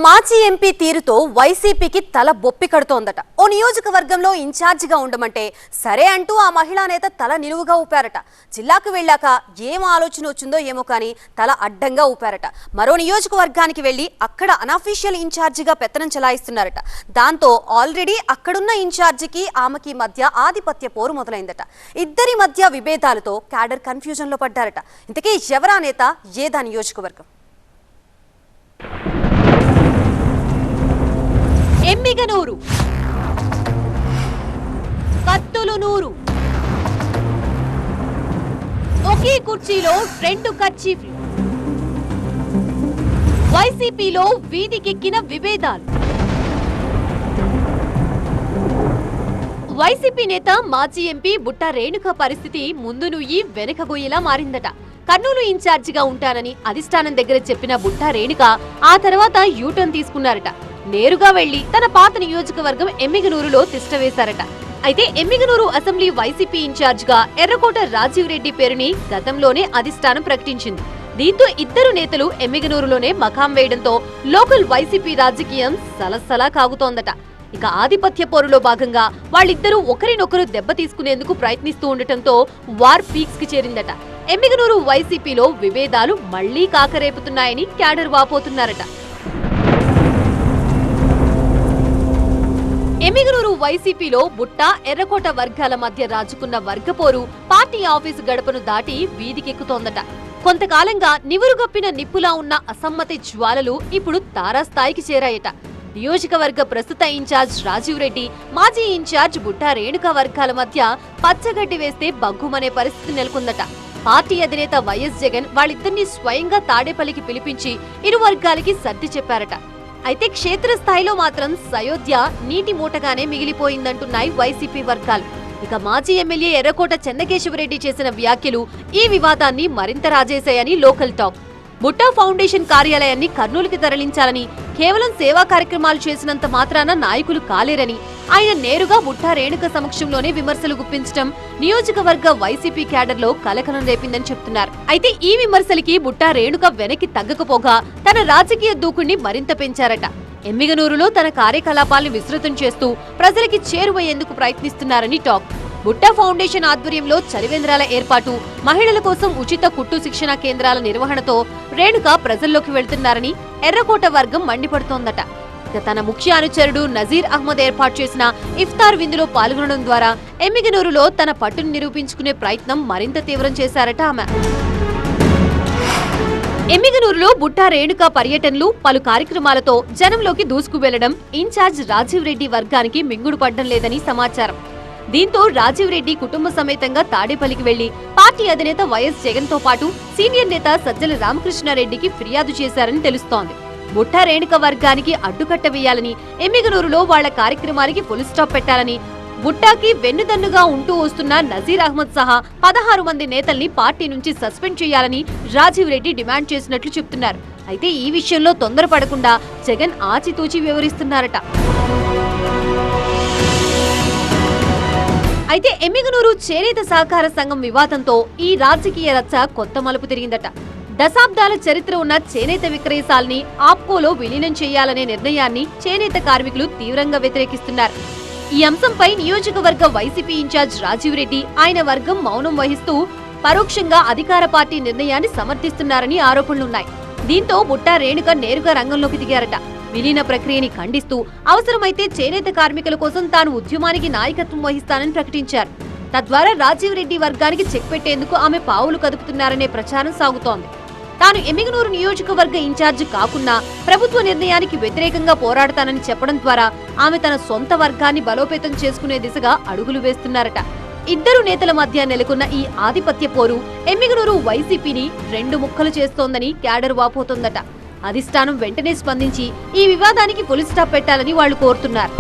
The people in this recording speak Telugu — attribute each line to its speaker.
Speaker 1: మాజీ ఎంపీ తీరుతో వైసీపీకి తల బొప్పి కడుతోందట. ఓ నియోజకవర్గంలో ఇన్ఛార్జిగా ఉండమంటే సరే అంటూ ఆ మహిళా నేత తల నిలువుగా ఊపారట. జిల్లాకు వెళ్ళాక ఏం ఆలోచన వచ్చిందో ఏమో కానీ తల అడ్డంగా ఊపారట. మరో నియోజకవర్గానికి వెళ్లి అక్కడ అనఫీషియల్ ఇన్ఛార్జిగా పెత్తనం చెలాయిస్తున్నారట. దాంతో ఆల్రెడీ అక్కడున్న ఇన్ఛార్జికి ఆమెకి మధ్య ఆధిపత్య పోరు మొదలైందట. ఇద్దరి మధ్య విభేదాలతో క్యాడర్ కన్ఫ్యూజన్ లో పడ్డారట. ఇంతకీ ఎవరా నేత, ఏదా నియోజకవర్గం? ఎమ్మిగనూరు, కత్తులునూరు, ఒకే కుర్చీలో రెండు కర్చీఫ్లు. వైసీపీలో వీధికెక్కిన విభేదాలు. వైసీపీ నేత మాజీ ఎంపీ బుట్ట రేణుక పరిస్థితి ముందు నుయ్యి వెనకగొయ్యేలా మారిందట. కర్నూలు ఇన్ఛార్జిగా ఉంటానని అధిష్టానం దగ్గర చెప్పిన బుట్ట రేణుక ఆ తర్వాత యూటర్న్ తీసుకున్నారట. నేరుగా వెళ్లి తన పాత నియోజకవర్గం ఎమ్మిగనూరులో తిష్టవేశారట. అయితే ఎమ్మిగనూరు అసెంబ్లీ వైసీపీ ఇన్ఛార్జ్ గా ఎర్రకోట రాజీవ్ రెడ్డి పేరుని గతంలోనే అధిష్టానం ప్రకటించింది. దీంతో ఇద్దరు నేతలు ఎమ్మిగనూరులోనే మకాం వేయడంతో లోకల్ వైసీపీ రాజకీయం సలసలా కాగుతోందట. ఇక ఆధిపత్య పోరులో భాగంగా వాళ్ళిద్దరూ ఒకరినొకరు దెబ్బ తీసుకునేందుకు ప్రయత్నిస్తూ ఉండటంతో వార్ పీక్స్ కి చేరిందట. ఎమ్మిగనూరు వైసీపీలో విభేదాలు మళ్లీ కాకరేపుతున్నాయని క్యాడర్ వాపోతున్నారట. ఎమ్మిగనూరు వైసీపీలో బుట్ట ఎర్రకోట వర్గాల మధ్య రాజుకున్న వర్గపోరు పార్టీ ఆఫీసు గడపను దాటి వీధికెక్కుతోందట. కొంతకాలంగా నివురుగప్పిన నిప్పులా ఉన్న అసమ్మతి జ్వాలలు ఇప్పుడు తారాస్థాయికి చేరాయట. నియోజకవర్గ ప్రస్తుత ఇన్ఛార్జ్ రాజీవ్ రెడ్డి, మాజీ ఇన్ఛార్జ్ బుట్ట రేణుక వర్గాల మధ్య పచ్చగడ్డి వేస్తే బగ్గుమనే పరిస్థితి నెలకొందట. పార్టీ అధినేత వైఎస్ జగన్ వాళ్ళిద్దరినీ స్వయంగా తాడేపల్లికి పిలిపించి ఇరు వర్గాలకి సర్ది చెప్పారట. అయితే క్షేత్రస్థాయిలో మాత్రం సయోధ్య నీటి మూటగానే మిగిలిపోయిందంటున్నాయి వైసీపీ వర్గాలు. ఇక మాజీ ఎమ్మెల్యే ఎర్రకోట చెన్నకేశవరెడ్డి చేసిన వ్యాఖ్యలు ఈ వివాదాన్ని మరింత రాజేశాయని లోకల్ టాక్. బుట్టా ఫౌండేషన్ కార్యాలయాన్ని కర్నూలుకి తరలించాలని, కేవలం సేవా కార్యక్రమాలు చేసినంత మాత్రాన నాయకులు కాలేరని, ఆయన నేరుగా బుట్టా రేణుక సమక్షంలోనే విమర్శలు గుప్పించడం నియోజకవర్గ వైసీపీ క్యాడర్లో కలకలం రేపిందని చెప్తున్నారు. అయితే ఈ విమర్శలకి బుట్టా రేణుక వెనక్కి తగ్గకపోగా తన రాజకీయ దూకుణ్ణి మరింత పెంచారట. ఎమ్మిగనూరులో తన కార్యకలాపాలను విస్తృతం చేస్తూ ప్రజలకి చేరువయ్యేందుకు ప్రయత్నిస్తున్నారని టాక్. బుట్టా ఫౌండేషన్ ఆధ్వర్యంలో చలివేంద్రాల ఏర్పాటు, మహిళల కోసం ఉచిత కుట్టు శిక్షణ కేంద్రాల నిర్వహణతో రేణుక ప్రజల్లోకి వెళ్తున్నారని ఎర్రకోట వర్గం మండిపడుతోందట. ఇక తన ముఖ్య అనుచరుడు నజీర్ అహ్మద్ ఏర్పాటు చేసిన ఇఫ్తార్ విందులో పాల్గొనడం ద్వారా ఎమ్మిగనూరులో తన పట్టును నిరూపించుకునే ప్రయత్నం మరింత తీవ్రం చేశారట ఆమె. ఎమ్మిగనూరులో బుట్టా రేణుక పర్యటనలు, పలు కార్యక్రమాలతో జనంలోకి దూసుకు వెళ్లడం ఇన్ఛార్జ్ రాజీవ్ రెడ్డి వర్గానికి మింగుడు పడ్డం లేదని సమాచారం. దీంతో రాజీవ్ రెడ్డి కుటుంబ సమేతంగా తాడేపల్లికి వెళ్లి పార్టీ అధినేత వైఎస్ జగన్ తో పాటు సీనియర్ నేత సజ్జల రామకృష్ణారెడ్డికి ఫిర్యాదు చేశారని తెలుస్తోంది. బుట్టా రేణుక వర్గానికి అడ్డుకట్ట వేయాలని, ఎమ్మిగనూరులో వాళ్ల కార్యక్రమానికి ఫుల్ స్టాప్ పెట్టాలని, బుట్టాకి వెన్నుదన్నుగా ఉంటూ వస్తున్న నజీర్ అహ్మద్ సహా 16 మంది నేతల్ని పార్టీ నుంచి సస్పెండ్ చేయాలని రాజీవ్ రెడ్డి డిమాండ్ చేసినట్లు చెప్తున్నారు. అయితే ఈ విషయంలో తొందరపడకుండా జగన్ ఆచితూచి వివరిస్తున్నారట. అయితే ఎమ్మిగనూరు చేనేత సహకార సంఘం వివాదంతో ఈ రాజకీయ రచ్చ కొత్త మలుపు తిరిగిందట. దశాబ్దాల చరిత్ర ఉన్న చేనేత విక్రయశాలని ఆప్కోలో విలీనం చేయాలనే నిర్ణయాన్ని చేనేత కార్మికులు తీవ్రంగా వ్యతిరేకిస్తున్నారు. ఈ అంశంపై నియోజకవర్గ వైసీపీ ఇన్ఛార్జ్ రాజీవ్ రెడ్డి, ఆయన వర్గం మౌనం వహిస్తూ పరోక్షంగా అధికార పార్టీ నిర్ణయాన్ని సమర్థిస్తున్నారని ఆరోపణలున్నాయి. దీంతో బుట్టా రేణుక నేరుగా రంగంలోకి దిగారట. విలీన ప్రక్రియని ఖండిస్తూ అవసరమైతే చేనేత కార్మికుల కోసం తాను ఉద్యమానికి నాయకత్వం వహిస్తానని ప్రకటించారు. తద్వారా రాజీవ్ రెడ్డి వర్గానికి చెక్ పెట్టేందుకు ఆమె పావులు కదుపుతున్నారనే ప్రచారం సాగుతోంది. తాను ఎమ్మిగనూరు నియోజకవర్గ ఇన్ఛార్జి కాకున్నా ప్రభుత్వ నిర్ణయానికి వ్యతిరేకంగా పోరాడతానని చెప్పడం ద్వారా ఆమె తన సొంత వర్గాన్ని బలోపేతం చేసుకునే దిశగా అడుగులు వేస్తున్నారట. ఇద్దరు నేతల మధ్య నెలకొన్న ఈ ఆధిపత్య పోరు ఎమ్మిగనూరు వైసీపీని రెండు ముక్కలు చేస్తోందని క్యాడర్ వాపోతోందట. అధిష్టానం వెంటనే స్పందించి ఈ వివాదానికి ఫుల్ స్టాప్ పెట్టాలని వాళ్లు కోరుతున్నారు.